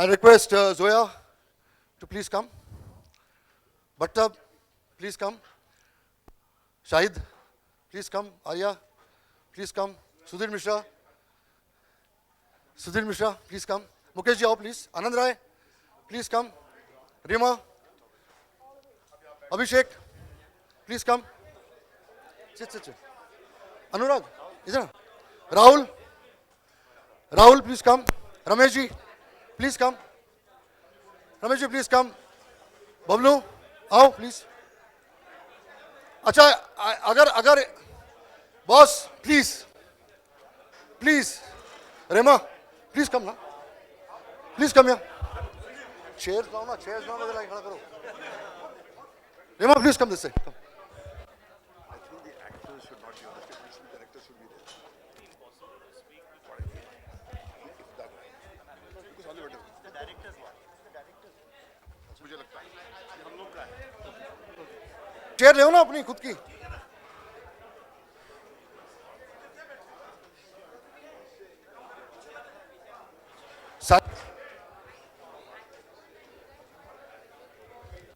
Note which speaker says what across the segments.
Speaker 1: I request Zoya to please come. Bhattab, please come. Shahid, please come. Arya, please come. Sudhir Mishra, please come. Mukesh ji, please. Anand Rai, please come. Rima, Abhishek, please come. Sit. Anurag, is there? Rahul, please come. Ramesh ji, please come. Please come. Bablu, आओ please. अच्छा, अगर boss, please. Rema, please come now. Please come here. Chairs down, chairs down. Rema, please come this side. Come.
Speaker 2: I think the actors should not be on the stage. The director should be there. If that way. Because all the way. The director's one. मुझे लगता है ये हम लोग का है.
Speaker 1: Chair ले हो ना अपनी खुद की.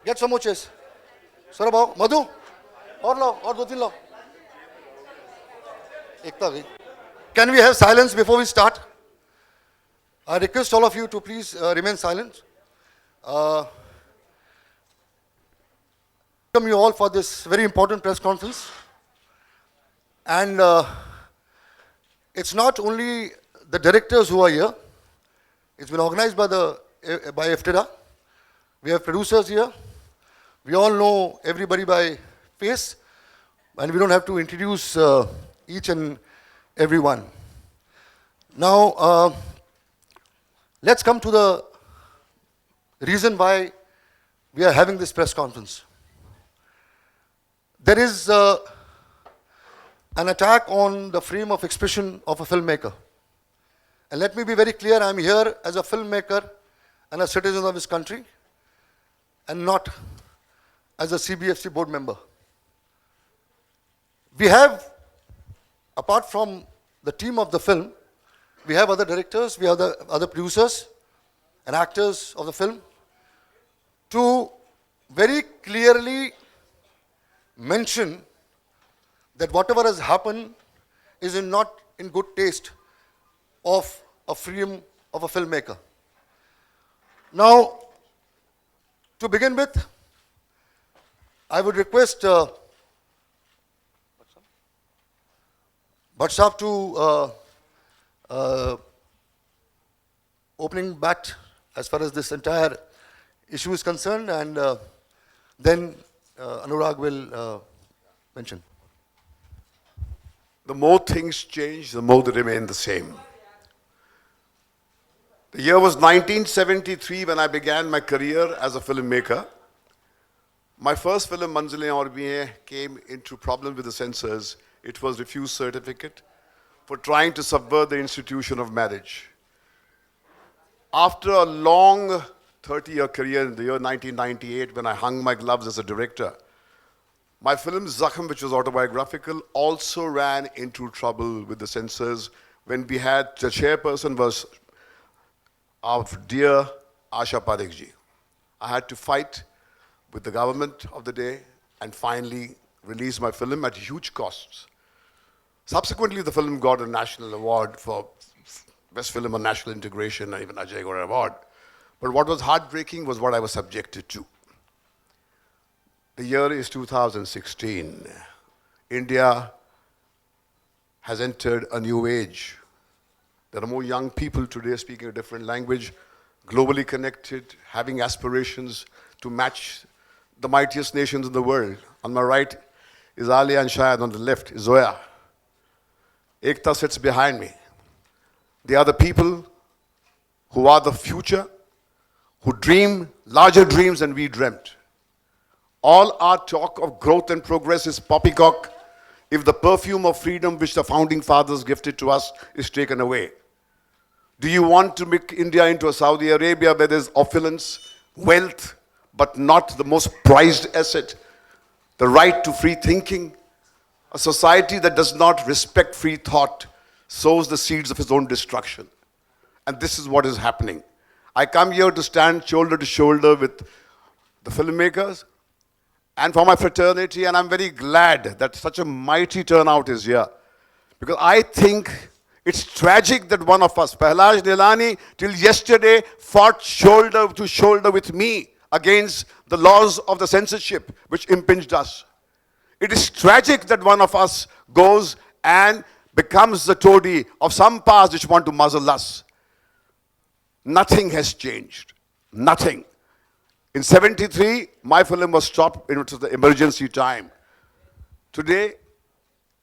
Speaker 1: Get some more chairs. Sir, आओ. मधु, और लो, और 2-3 लो. एकता गई. Can we have silence before we start? I request all of you to please remain silent. Welcome you all for this very important press conference. And it's not only the directors who are here. It's been organized by FTIDA. We have producers here. We all know everybody by face, and we don't have to introduce each and every one. Now, let's come to the reason why we are having this press conference. There is an attack on the freedom of expression of a filmmaker. And let me be very clear, I'm here as a filmmaker and a citizen of this country, and not as a CBFC board member. We have, apart from the team of the film, we have other directors, we have other producers and actors of the film to very clearly mention that whatever has happened is not in good taste of a freedom of a filmmaker. Now, to begin with, I would request Bhatt Sahab to opening bat as far as this entire issue is concerned, and then Anurag will mention.
Speaker 2: The more things change, the more they remain the same. The year was 1973 when I began my career as a filmmaker. My first film, Manzilein Aur Bhi Hain, came into problem with the censors. It was refused certificate for trying to subvert the institution of marriage. After a long 30-year career in the year 1998, when I hung my gloves as a director, my film Zakham, which was autobiographical, also ran into trouble with the censors when we had, the chairperson was our dear Asha Parekh ji. I had to fight with the government of the day and finally release my film at huge costs. Subsequently, the film got a national award for Best Film on National Integration and even Ajay Gora Award. But what was heartbreaking was what I was subjected to. The year is 2016. India has entered a new age. There are more young people today speaking a different language, globally connected, having aspirations to match the mightiest nations in the world. On my right is Alia and Shahid, on the left is Zoya. Ekta sits behind me. They are the people who are the future, who dream larger dreams than we dreamt. All our talk of growth and progress is poppycock if the perfume of freedom which the founding fathers gifted to us is taken away. Do you want to make India into a Saudi Arabia where there's opulence, wealth, but not the most prized asset, the right to free thinking? A society that does not respect free thought sows the seeds of its own destruction. And this is what is happening. I come here to stand shoulder to shoulder with the filmmakers and for my fraternity, and I'm very glad that such a mighty turnout is here. Because I think it's tragic that one of us, Pahlaj Nilani, till yesterday fought shoulder to shoulder with me against the laws of the censorship which impinged us. It is tragic that one of us goes and becomes the toady of some powers which want to muzzle us. Nothing has changed. Nothing. In 73, my film was stopped. It was the emergency time. Today,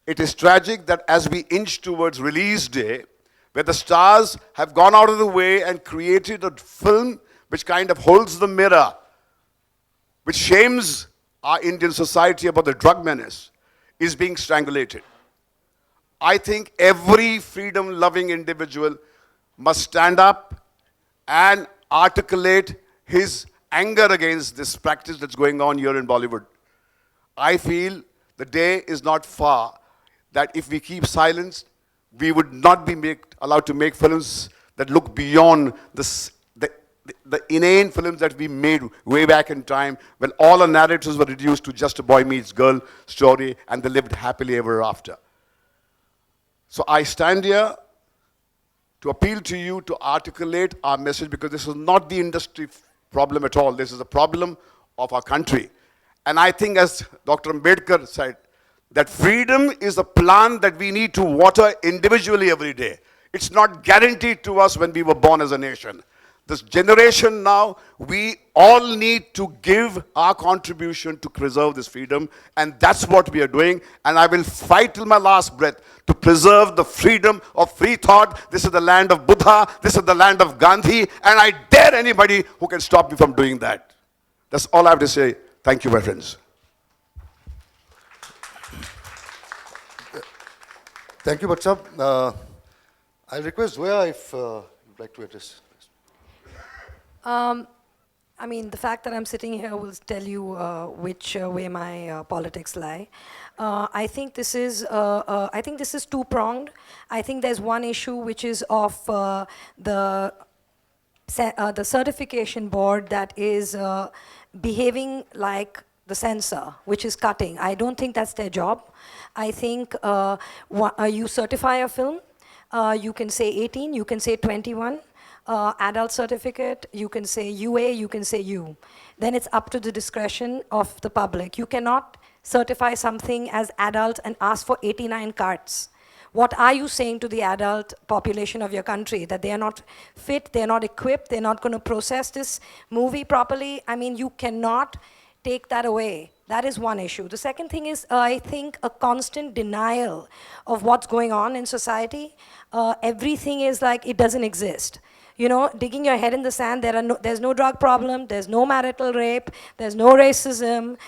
Speaker 2: it is tragic that as we inch towards release day, where the stars have gone out of the way and created a film which kind of holds the mirror, which shames our Indian society about the drug menace, is being strangulated. I think every freedom-loving individual must stand up and articulate his anger against this practice that's going on here in Bollywood. I feel the day is not far that if we keep silence, we would not be allowed to make films that look beyond the inane films that we made way back in time when all our narratives were reduced to just a boy meets girl story and they lived happily ever after. So I stand here to appeal to you to articulate our message, because this is not the industry problem at all. This is a problem of our country. And I think, as Dr. Ambedkar said, that freedom is a plant that we need to water individually every day. It's not guaranteed to us when we were born as a nation. This generation now, we all need to give our contribution to preserve this freedom, and that's what we are doing. And I will fight till my last breath to preserve the freedom of free thought. This is the land of Buddha, this is the land of Gandhi, and I dare anybody who can stop me from doing that. That's all I have to say. Thank you, my friends.
Speaker 1: Thank you, Bhatt. I'll request Zoya if you'd like to address.
Speaker 3: I mean, the fact that I'm sitting here will tell you which way my politics lie. I think this is two-pronged. I think there's one issue which is of the certification board that is behaving like the censor, which is cutting. I don't think that's their job. I think you certify a film, you can say 18, you can say 21. Adult certificate, you can say UA, you can say U. Then it's up to the discretion of the public. You cannot certify something as adult and ask for 89 cards. What are you saying to the adult population of your country? That they are not fit, they're not equipped, they're not going to process this movie properly? I mean, you cannot take that away. That is one issue. The second thing is, I think, a constant denial of what's going on in society. Everything is like it doesn't exist. You know, digging your head in the sand, there's no drug problem, there's no marital rape, there's no racism,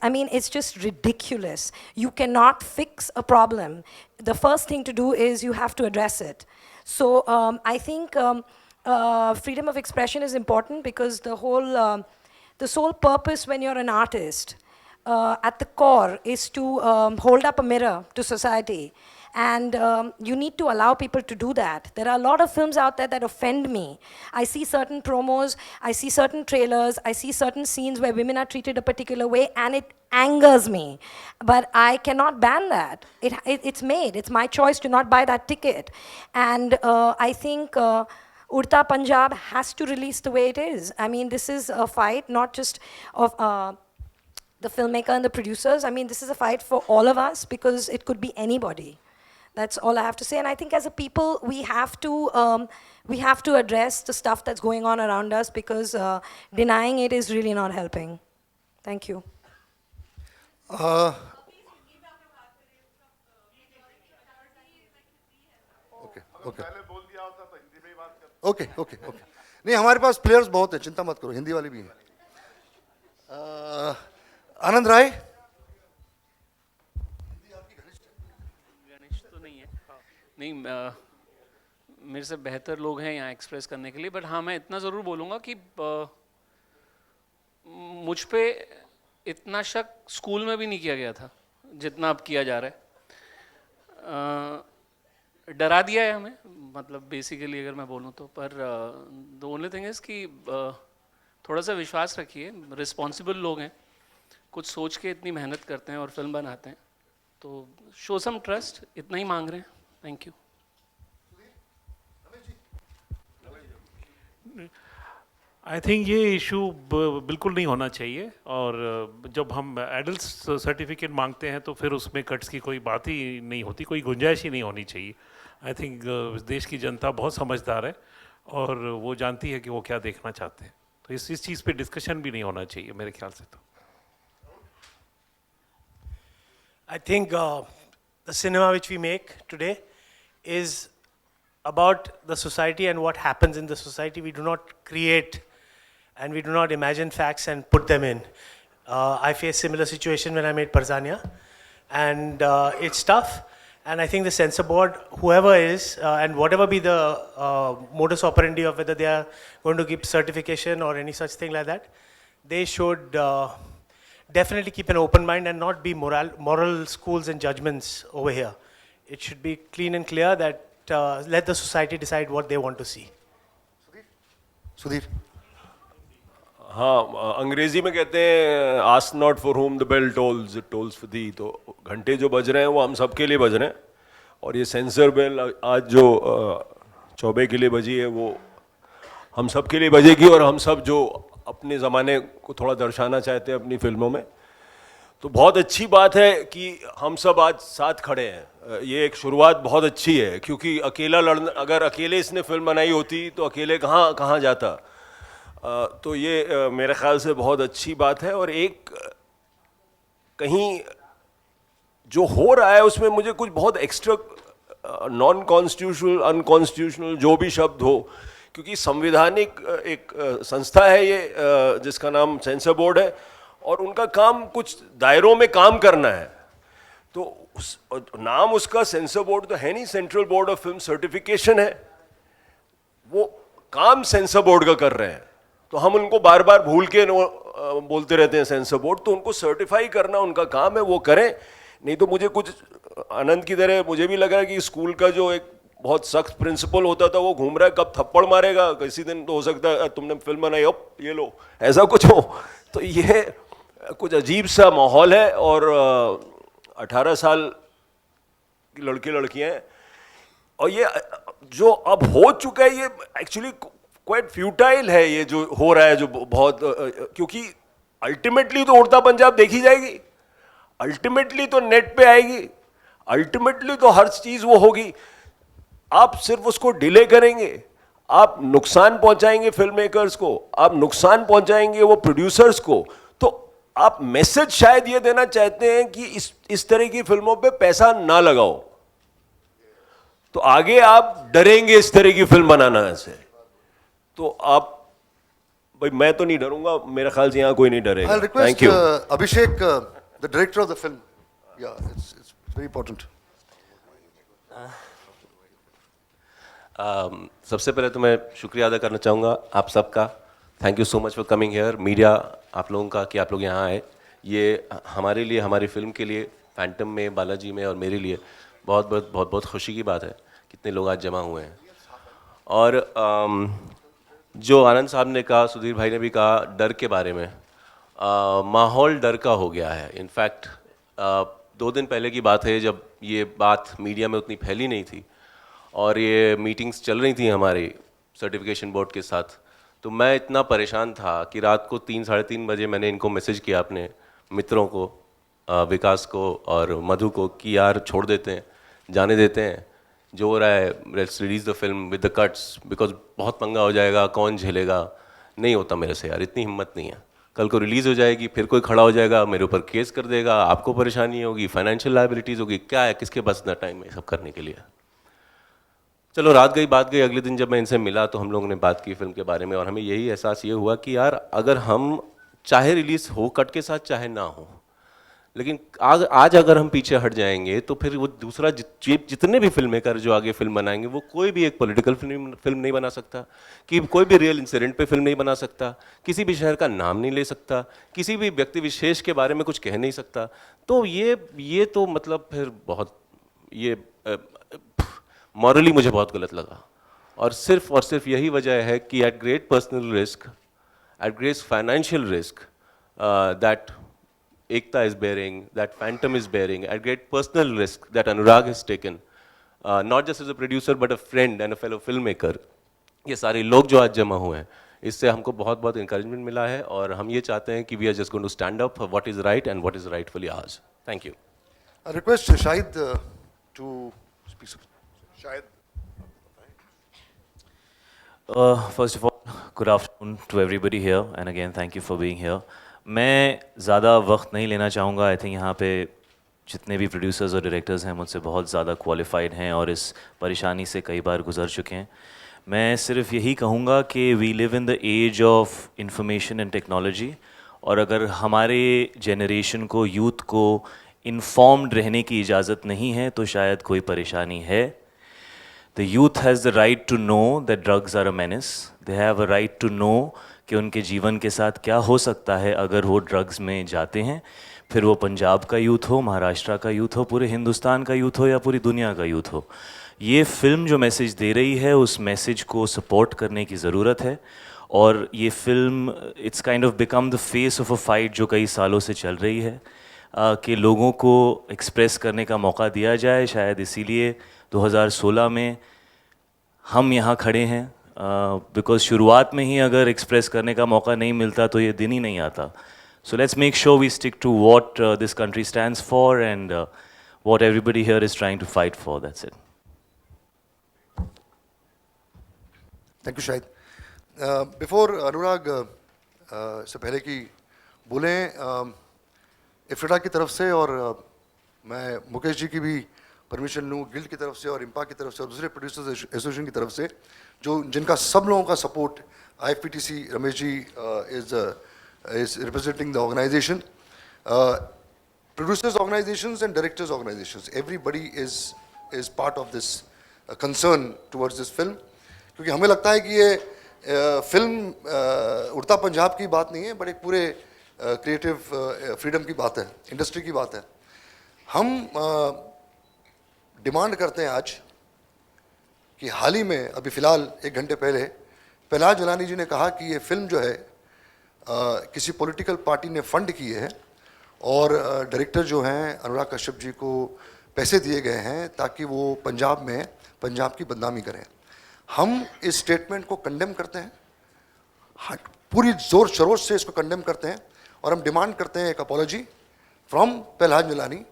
Speaker 3: I mean, it's just ridiculous. You cannot fix a problem. The first thing to do is you have to address it. So I think freedom of expression is important, because the sole purpose when you're an artist at the core is to hold up a mirror to society. And you need to allow people to do that. There are a lot of films out there that offend me. I see certain promos, I see certain trailers, I see certain scenes where women are treated a particular way, and it angers me. But I cannot ban that. It's made. It's my choice to not buy that ticket. And I think Udta Punjab has to release the way it is. I mean, this is a fight not just of the filmmaker and the producers. I mean, this is a fight for all of us, because it could be anybody. That's all I have to say. And I think as a people, we have to address the stuff that's going on around us, because denying it is really not helping. Thank you.
Speaker 1: Okay. नहीं, हमारे पास players बहुत हैं, चिंता मत करो, हिंदी वाले भी हैं. आनंद राय.
Speaker 4: नहीं, मेरे से बेहतर लोग हैं यहाँ एक्सप्रेस करने के लिए, बट हाँ, मैं इतना ज़रूर बोलूँगा कि मुझ पे इतना शक स्कूल में भी नहीं किया गया था जितना अब किया जा रहा है. डरा दिया है हमें, मतलब बेसिकली अगर मैं बोलूँ तो। पर द ओनली थिंग इज़ कि थोड़ा सा विश्वास रखिए, रिस्पॉन्सिबल लोग हैं, कुछ सोच के इतनी मेहनत करते हैं और फिल्म बनाते हैं, तो शो सम ट्रस्ट, इतना ही मांग रहे हैं। Thank you.
Speaker 5: आई थिंक ये इशू बिल्कुल नहीं होना चाहिए, और जब हम एडल्ट सर्टिफिकेट मांगते हैं तो फिर उसमें कट्स की कोई बात ही नहीं होती, कोई गुंजाइश ही नहीं होनी चाहिए। आई थिंक देश की जनता बहुत समझदार है और वो जानती है कि वो क्या देखना चाहते हैं, तो इस चीज़ पे डिस्कशन भी नहीं होना चाहिए मेरे ख्याल से। तो
Speaker 6: I think the cinema which we make today is about the society and what happens in the society. We do not create and we do not imagine facts and put them in. I faced similar situation when I made Parzania, and it's tough. And I think the censor board, whoever is, and whatever be the modus operandi of whether they are going to give certification or any such thing like that, they should definitely keep an open mind and not be moral schools and judgments over here. It should be clean and clear that let the society decide what they want to see.
Speaker 1: Sudhir.
Speaker 7: हाँ, अंग्रेजी में कहते हैं ask not for whom the bell tolls, it tolls for thee. तो घंटे जो बज रहे हैं वो हम सब के लिए बज रहे हैं, और ये सेंसर बेल आज जो चौबे के लिए बजी है वो हम सब के लिए बजेगी, और हम सब जो अपने ज़माने को थोड़ा दर्शाना चाहते हैं अपनी फिल्मों में। तो बहुत अच्छी बात है कि हम सब आज साथ खड़े हैं, ये एक शुरुआत बहुत अच्छी है, क्योंकि अकेला लड़ना, अगर अकेले इसने फिल्म बनाई होती तो अकेले कहाँ जाता। तो ये मेरे ख्याल से बहुत अच्छी बात है। और एक कहीं जो हो रहा है उसमें मुझे कुछ बहुत एक्स्ट्रा नॉन कॉन्स्टिट्यूशनल, अनकॉन्स्टिट्यूशनल, जो भी शब्द हो, क्योंकि संवैधानिक एक संस्था है ये जिसका नाम सेंसर बोर्ड है, और उनका काम कुछ दायरों में काम करना है। तो नाम उसका सेंसर बोर्ड तो है नहीं, central board of film certification है, वो काम सेंसर बोर्ड का कर रहे हैं। तो हम उनको बार बार भूल के बोलते रहते हैं सेंसर बोर्ड, तो उनको सर्टिफाई करना उनका काम है, वो करें। नहीं तो मुझे कुछ आनंद की तरह मुझे भी लग रहा है कि स्कूल का जो एक बहुत सख्त प्रिंसिपल होता था वो घूम रहा है, कब थप्पड़ मारेगा, किसी दिन तो हो सकता है तुमने फिल्म बनाई अब ये लो, ऐसा कुछ हो। तो ये कुछ अजीब सा माहौल है, और 18 साल की लड़के लड़कियां हैं, और ये जो अब हो चुका है ये एक्चुअली क्वाइट फ्यूटाइल है, ये जो हो रहा है, जो बहुत, क्योंकि अल्टीमेटली तो उड़ता पंजाब देखी जाएगी, अल्टीमेटली तो नेट पे आएगी, अल्टीमेटली तो हर चीज़ वो होगी। आप सिर्फ उसको डिले करेंगे, आप नुकसान पहुंचाएंगे फिल्म मेकर्स को, आप नुकसान पहुंचाएंगे वो प्रोड्यूसर्स को। तो आप मैसेज शायद ये देना चाहते हैं कि इस तरह की फिल्मों पे पैसा ना लगाओ, तो आगे आप डरेंगे इस तरह की फिल्म बनाना से। तो आप, भाई मैं तो नहीं डरूंगा, मेरे ख्याल से यहाँ कोई नहीं डरेगा।
Speaker 1: I'll request
Speaker 7: thank you.
Speaker 1: Abhishek, the director of the film. Yeah, it's very important.
Speaker 8: सबसे पहले तो मैं शुक्रिया अदा करना चाहूँगा आप सबका। Thank you so much for coming here, media आप लोगों का, कि आप लोग यहाँ आए। ये हमारे लिए, हमारी फिल्म के लिए, फैंटम में, बालाजी में और मेरे लिए बहुत बहुत बहुत बहुत खुशी की बात है कितने लोग आज जमा हुए हैं। और जो आनंद साहब ने कहा, सुधीर भाई ने भी कहा डर के बारे में, माहौल डर का हो गया है। इनफैक्ट 2 दिन पहले की बात है जब ये बात मीडिया में उतनी फैली नहीं थी और ये मीटिंग्स चल रही थी हमारी सर्टिफिकेशन बोर्ड के साथ, तो मैं इतना परेशान था कि रात को 3 साढ़े 3 बजे मैंने इनको मैसेज किया, अपने मित्रों को, विकास को और मधु को, कि यार छोड़ देते हैं, जाने देते हैं, जो हो रहा है, let's release the film with the cuts, because बहुत पंगा हो जाएगा, कौन झेलेगा। नहीं होता मेरे से यार, इतनी हिम्मत नहीं है। कल को रिलीज़ हो जाएगी, फिर कोई खड़ा हो जाएगा, मेरे ऊपर केस कर देगा, आपको परेशानी होगी, फाइनेंशियल लायबिलिटीज़ होगी, क्या है, किसके पास इतना टाइम है सब करने के लिए। चलो रात गई बात गई, अगले दिन जब मैं इनसे मिला तो हम लोगों ने बात की फिल्म के बारे में, और हमें यही एहसास ये हुआ कि यार अगर हम चाहे रिलीज़ हो कट के साथ चाहे ना हो, लेकिन आज अगर हम पीछे हट जाएंगे तो फिर वो दूसरा जितने भी फिल्म मेकर जो आगे फिल्म बनाएंगे वो कोई भी एक पॉलिटिकल फिल्म नहीं बना सकता, कि कोई भी रियल इंसिडेंट पे फिल्म नहीं बना सकता, किसी भी शहर का नाम नहीं ले सकता, किसी भी व्यक्ति विशेष के बारे में कुछ कह नहीं सकता। तो ये तो मतलब फिर बहुत ये मॉरली मुझे बहुत गलत लगा, और सिर्फ यही वजह है कि at great personal risk, at great financial risk that Ekta is bearing, that Phantom is bearing, at great personal risk that Anurag has taken, not just as a producer but a friend and a fellow filmmaker. ये सारे लोग जो आज जमा हुए हैं, इससे हमको बहुत बहुत encouragement मिला है, और हम ये चाहते हैं कि we are just going to stand up for what is right and what is rightfully ours. Thank you.
Speaker 1: I request Shahid to speak.
Speaker 2: शायद
Speaker 9: First of all, good afternoon to everybody here, and again thank you for being here. मैं ज़्यादा वक्त नहीं लेना चाहूँगा. I think यहाँ पे जितने भी प्रोड्यूसर्स और डायरेक्टर्स हैं मुझसे बहुत ज़्यादा क्वालिफाइड हैं और इस परेशानी से कई बार गुजर चुके हैं. मैं सिर्फ यही कहूँगा कि we live in the age of information and technology, और अगर हमारे जनरेशन को, यूथ को इन्फॉर्म्ड रहने की इजाज़त नहीं है तो शायद कोई परेशानी है. The youth has the right to know that drugs are a menace. They have a right to know कि उनके जीवन के साथ क्या हो सकता है अगर वो ड्रग्स में जाते हैं. फिर वो पंजाब का यूथ हो, महाराष्ट्र का यूथ हो, पूरे हिंदुस्तान का यूथ हो या पूरी दुनिया का यूथ हो, ये फिल्म जो मैसेज दे रही है उस मैसेज को सपोर्ट करने की ज़रूरत है. और ये film it's kind of become the face of a fight जो कई सालों से चल रही है, कि लोगों को एक्सप्रेस करने का मौका दिया जाए. शायद इसीलिए 2016 में हम यहाँ खड़े हैं, बिकॉज शुरुआत में ही अगर एक्सप्रेस करने का मौका नहीं मिलता तो ये दिन ही नहीं आता. So let's make sure we stick to what this country stands for and what everybody here is trying to fight for. That's it.
Speaker 1: Thank you Shahid. Before Anurag से पहले कि बोलें, इफ्रिटा की तरफ से और मैं मुकेश जी की भी परमिशन लूँ, गिल्ड की तरफ से और इम्पा की तरफ से और दूसरे प्रोड्यूसर्स एसोसिएशन की तरफ से, जो जिनका सब लोगों का support. IFPTC Ramesh ji is representing the organization, producers organizations and directors organizations, everybody is part of this concern towards this film. क्योंकि हमें लगता है कि ये फिल्म उड़ता पंजाब की बात नहीं है, बट एक पूरे क्रिएटिव फ्रीडम की बात है, इंडस्ट्री की बात है. हम डिमांड करते हैं आज कि हाल ही में, अभी फ़िलहाल 1 घंटे पहले, पहलाज जलानी जी ने कहा कि ये फिल्म जो है किसी पॉलिटिकल पार्टी ने फंड की है और डायरेक्टर जो हैं अनुराग कश्यप जी को पैसे दिए गए हैं ताकि वो पंजाब में पंजाब की बदनामी करें. हम इस स्टेटमेंट को कंडेम करते हैं, पूरी ज़ोर शरोर से इसको कंडेम करते हैं, और हम डिमांड करते हैं एक apology from Pahlaj Jalani,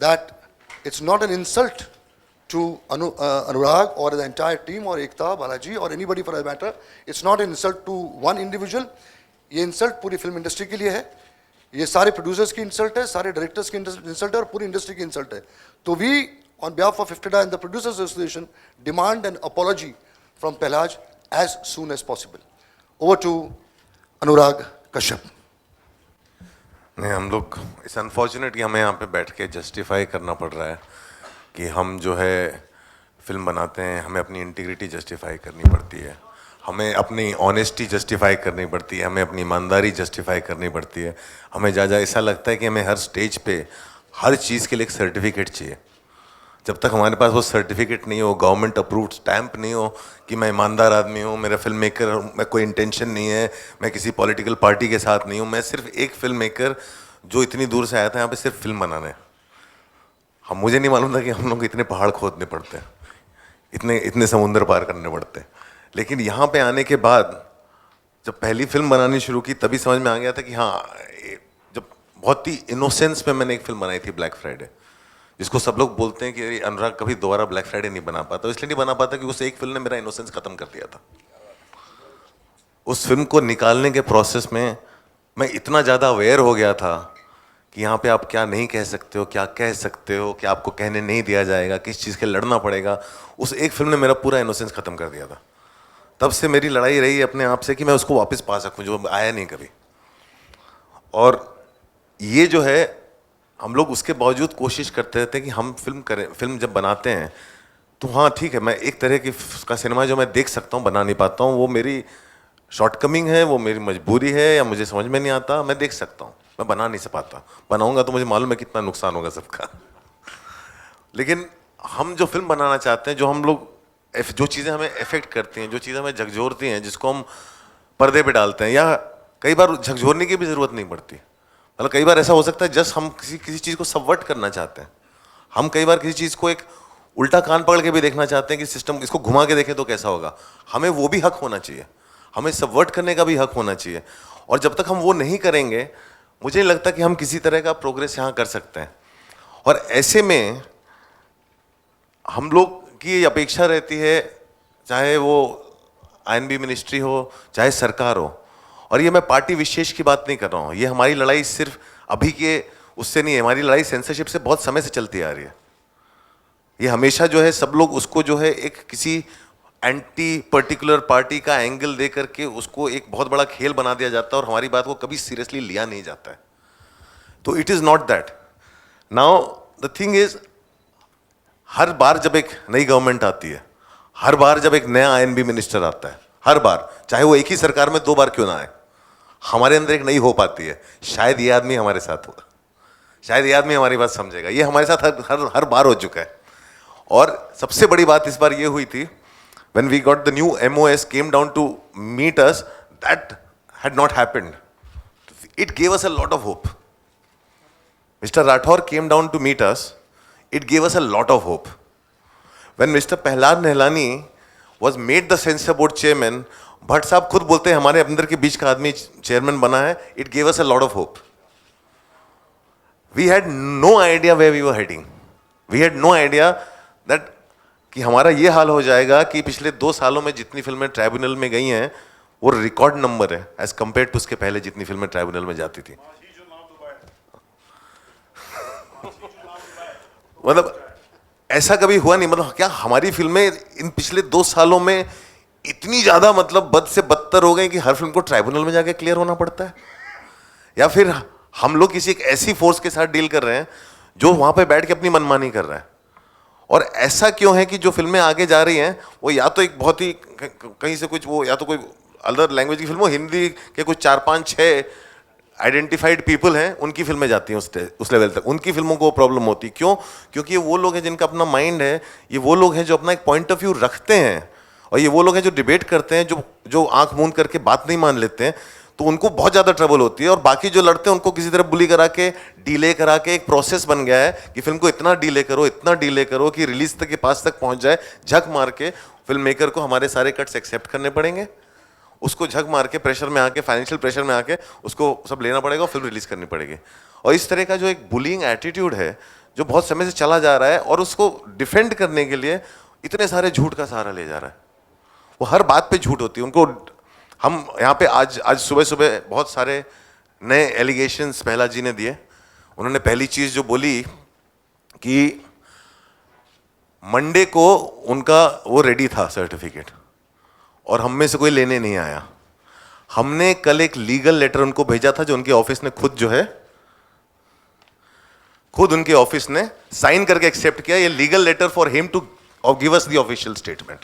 Speaker 1: that it's not an insult to Anurag or the entire team or Ekta, Balaji or anybody for that matter. It's not an insult to one individual. ये insult पूरी film industry के लिए है, ये सारे producers की insult है, सारे directors की insult है और पूरी industry की insult है. तो we on behalf of IFTDA and the Producers Association demand an apology from Pehlaj as soon as possible. Over to Anurag Kashyap.
Speaker 10: नहीं, हम लोग इस अनफॉर्चुनेट कि हमें यहाँ पे बैठ के जस्टिफाई करना पड़ रहा है कि हम जो है फिल्म बनाते हैं, हमें अपनी इंटीग्रिटी जस्टिफाई करनी पड़ती है, हमें अपनी ऑनेस्टी जस्टिफाई करनी पड़ती है, हमें अपनी ईमानदारी जस्टिफाई करनी पड़ती है. हमें जा ऐसा लगता है कि हमें हर स्टेज पे हर चीज़ के लिए एक सर्टिफिकेट चाहिए. जब तक हमारे पास वो सर्टिफिकेट नहीं हो, गवर्नमेंट अप्रूव्ड स्टैंप नहीं हो कि मैं ईमानदार आदमी हूँ, मेरा फिल्म मेकर, मैं कोई इंटेंशन नहीं है, मैं किसी पॉलिटिकल पार्टी के साथ नहीं हूँ, मैं सिर्फ एक फिल्म मेकर जो इतनी दूर से आया था यहाँ पे सिर्फ फिल्म बनाने. मुझे नहीं मालूम था कि हम लोग इतने पहाड़ खोदने पड़ते हैं, इतने समुंदर पार करने पड़ते हैं. लेकिन यहाँ पे आने के बाद जब पहली फिल्म बनानी शुरू की तभी समझ में आ गया था कि हाँ, जब बहुत ही इनोसेंस में मैंने एक फिल्म बनाई थी ब्लैक फ्राइडे, जिसको सब लोग बोलते हैं कि अनुराग कभी दोबारा ब्लैक फ्राइडे नहीं बना पाता. इसलिए नहीं बना पाता कि उस एक फिल्म ने मेरा इनोसेंस खत्म कर दिया था. उस फिल्म को निकालने के प्रोसेस में मैं इतना ज़्यादा अवेयर हो गया था कि यहाँ पे आप क्या नहीं कह सकते हो, क्या कह सकते हो, क्या आपको कहने नहीं दिया जाएगा, किस चीज़ के लड़ना पड़ेगा. उस एक फिल्म ने मेरा पूरा इनोसेंस ख़त्म कर दिया था. तब से मेरी लड़ाई रही अपने आप से कि मैं उसको वापस पा सकूं, जो आया नहीं कभी. और ये जो है, हम लोग उसके बावजूद कोशिश करते रहते हैं कि हम फिल्म जब बनाते हैं तो हाँ ठीक है, मैं एक तरह का सिनेमा जो मैं देख सकता हूँ बना नहीं पाता हूँ, वो मेरी शॉर्टकमिंग है, वो मेरी मजबूरी है, या मुझे समझ में नहीं आता. मैं देख सकता हूँ, मैं बना नहीं पाता. बनाऊंगा तो मुझे मालूम है कितना नुकसान होगा सबका. लेकिन हम जो फिल्म बनाना चाहते हैं, जो हम लोग जो चीज़ें हमें अफेक्ट करती हैं, जो चीज़ें हमें झकझोरती हैं, जिसको हम पर्दे पे डालते हैं, या कई बार झकझोरने की भी ज़रूरत नहीं पड़ती। मतलब कई बार ऐसा हो सकता है जस्ट हम किसी चीज़ को सबवर्ट करना चाहते हैं। हम कई बार किसी चीज़ को एक उल्टा कान पकड़ के भी देखना चाहते हैं कि सिस्टम इसको घुमा के देखें तो कैसा होगा। हमें वो भी हक होना चाहिए, हमें सबवर्ट करने का भी हक होना चाहिए। और जब तक हम वो नहीं करेंगे, मुझे नहीं लगता कि हम किसी तरह का प्रोग्रेस यहाँ कर सकते हैं। और ऐसे में हम लोग की ये अपेक्षा रहती है, चाहे वो आईएनबी मिनिस्ट्री हो, चाहे सरकार हो, और ये मैं पार्टी विशेष की बात नहीं कर रहा हूँ, ये हमारी लड़ाई सिर्फ अभी के उससे नहीं है, हमारी लड़ाई सेंसरशिप से बहुत समय से चलती आ रही है। ये हमेशा जो है सब लोग उसको जो है एक किसी एंटी पर्टिकुलर पार्टी का एंगल दे करके उसको एक बहुत बड़ा खेल बना दिया जाता है, और हमारी बात को कभी सीरियसली लिया नहीं जाता है। तो it is not that. Now the thing is, हर बार जब एक नई गवर्नमेंट आती है, हर बार जब एक नया आईएनबी मिनिस्टर आता है, हर बार, चाहे वो एक ही सरकार में 2 बार क्यों ना आए, हमारे अंदर एक नई होप आती है, शायद ये आदमी हमारे साथ होगा, शायद ये आदमी हमारी बात समझेगा। ये हमारे साथ हर बार हो चुका है। और सबसे बड़ी बात इस बार ये हुई थी, when we got the new MOS came down to meet us, that had not happened. It gave us a lot of hope. Mr. Rathore came down to meet us. It gave us a lot of hope. When Mr. Prahlad Nehlani was made the censor board chairman, Bhatt साहब खुद बोलते हैं हमारे अंदर के बीच का आदमी chairman बना है. It gave us a lot of hope. We had no idea where we were heading. We had no idea that कि हमारा ये हाल हो जाएगा कि पिछले 2 सालों में जितनी फिल्में ट्राइब्यूनल में गई हैं वो रिकॉर्ड नंबर है एज कंपेयर टू उसके पहले जितनी फिल्में ट्राइब्यूनल में जाती थी. मतलब ऐसा कभी हुआ नहीं. मतलब क्या हमारी फिल्में इन पिछले 2 सालों में इतनी ज्यादा मतलब बद से बदतर हो गई कि हर फिल्म को ट्राइब्यूनल में जाके क्लियर होना पड़ता है, या फिर हम लोग किसी एक ऐसी फोर्स के साथ डील कर रहे हैं जो वहां पे बैठ के अपनी मनमानी कर रहा है. और ऐसा क्यों है कि जो फिल्में आगे जा रही हैं वो या तो एक बहुत ही कहीं से कुछ वो या तो कोई अदर लैंग्वेज की फिल्म हो, हिंदी के कुछ 4-5-6 आइडेंटिफाइड पीपल हैं उनकी फिल्में जाती हैं उस लेवल तक. उनकी फिल्मों को प्रॉब्लम होती. क्यों? क्योंकि ये वो लोग हैं जिनका अपना माइंड है, ये वो लोग हैं जो अपना एक पॉइंट ऑफ व्यू रखते हैं, और ये वो लोग हैं जो डिबेट करते हैं, जो आंख मूंद करके बात नहीं मान लेते हैं. तो उनको बहुत ज़्यादा ट्रबल होती है. और बाकी जो लड़ते हैं उनको किसी तरह बुली करा के डीले करा के एक प्रोसेस बन गया है कि फिल्म को इतना डीले करो कि रिलीज तक के पास तक पहुंच जाए. झक मार के फिल्म मेकर को हमारे सारे कट्स एक्सेप्ट करने पड़ेंगे, उसको झक मार के प्रेशर में आके, फाइनेंशियल प्रेशर में आके उसको सब लेना पड़ेगा और फिल्म रिलीज करनी पड़ेगी. और इस तरह का जो एक बुलिंग एटीट्यूड है जो बहुत समय से चला जा रहा है, और उसको डिफेंड करने के लिए इतने सारे झूठ का सहारा ले जा रहा है. वो हर बात पे झूठ होती है. उनको हम यहाँ पे आज सुबह बहुत सारे नए एलिगेशंस पहला जी ने दिए. उन्होंने पहली चीज़ जो बोली कि मंडे को उनका वो रेडी था सर्टिफिकेट और हम में से कोई लेने नहीं आया. हमने कल एक लीगल लेटर उनको भेजा था जो उनके ऑफिस ने खुद उनके ऑफिस ने साइन करके एक्सेप्ट किया. ये legal letter for him to give us the official statement.